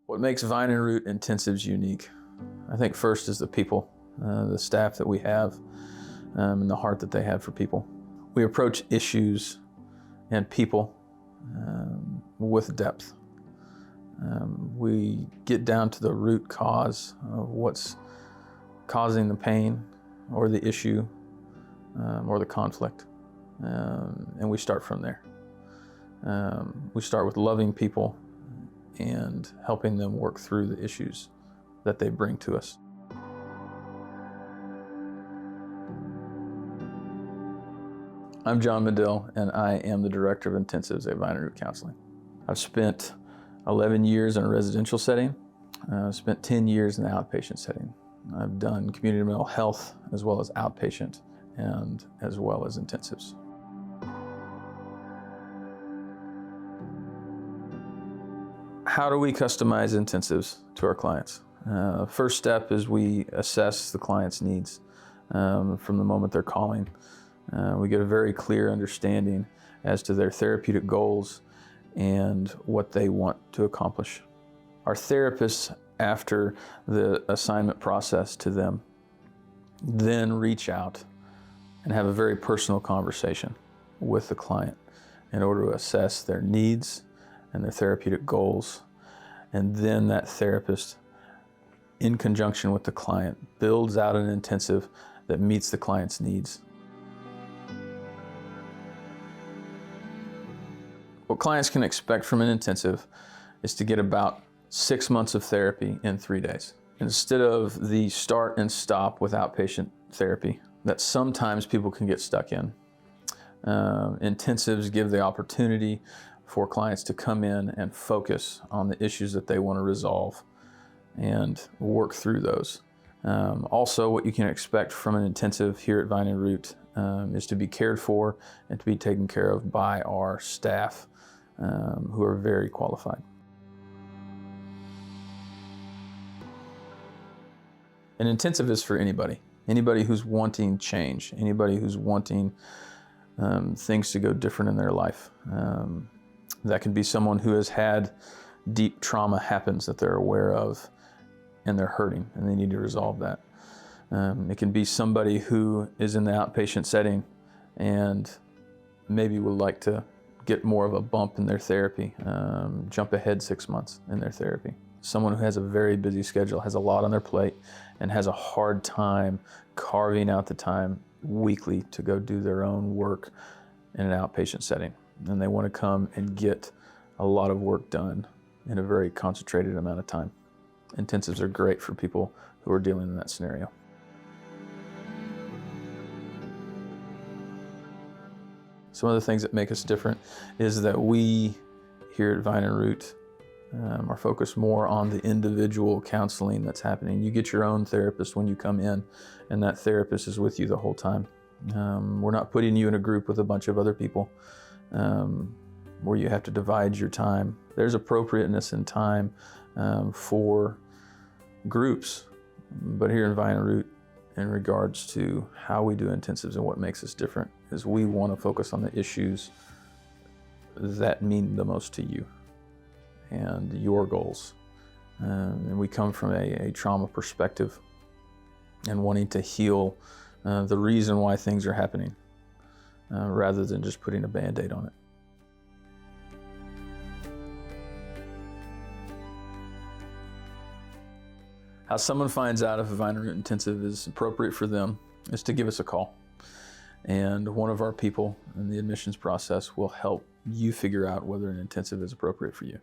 What makes Vine and Root Intensives unique, I think first is the people, the staff that we have, and the heart that they have for people. We approach issues and people with depth. We get down to the root cause of what's causing the pain or the issue or the conflict, and we start from there. We start with loving people and helping them work through the issues that they bring to us. I'm Jon Madill, and I am the Director of Intensives at Vine and Root Counseling. I've spent 11 years in a residential setting. I've spent 10 years in the outpatient setting. I've done community mental health as well as outpatient and as well as intensives. How do we customize intensives to our clients? First step is we assess the client's needs from the moment they're calling. We get a very clear understanding as to their therapeutic goals and what they want to accomplish. Our therapists, after the assignment process to them, then reach out and have a very personal conversation with the client in order to assess their needs and their therapeutic goals. And then that therapist, in conjunction with the client, builds out an intensive that meets the client's needs. What clients can expect from an intensive is to get about 6 months of therapy in 3 days. Instead of the start and stop with outpatient therapy that sometimes people can get stuck in, intensives give the opportunity for clients to come in and focus on the issues that they want to resolve and work through those. Also, what you can expect from an intensive here at Vine and Root is to be cared for and to be taken care of by our staff who are very qualified. An intensive is for anybody who's wanting change, anybody who's wanting things to go different in their life. That can be someone who has had deep trauma happens that they're aware of and they're hurting and they need to resolve that. It can be somebody who is in the outpatient setting and maybe would like to get more of a bump in their therapy, jump ahead 6 months in their therapy. Someone who has a very busy schedule, has a lot on their plate, and has a hard time carving out the time weekly to go do their own work in an outpatient setting. And they want to come and get a lot of work done in a very concentrated amount of time. Intensives are great for people who are dealing in that scenario. Some of the things that make us different is that we here at Vine and Root are focused more on the individual counseling that's happening. You get your own therapist when you come in, and that therapist is with you the whole time. We're not putting you in a group with a bunch of other people where you have to divide your time. There's appropriateness in time for groups, but here in Vine and Root, in regards to how we do intensives and what makes us different, is we want to focus on the issues that mean the most to you and your goals. And we come from a trauma perspective and wanting to heal the reason why things are happening rather than just putting a Band-Aid on it. How someone finds out if a Vine and Root intensive is appropriate for them is to give us a call. And one of our people in the admissions process will help you figure out whether an intensive is appropriate for you.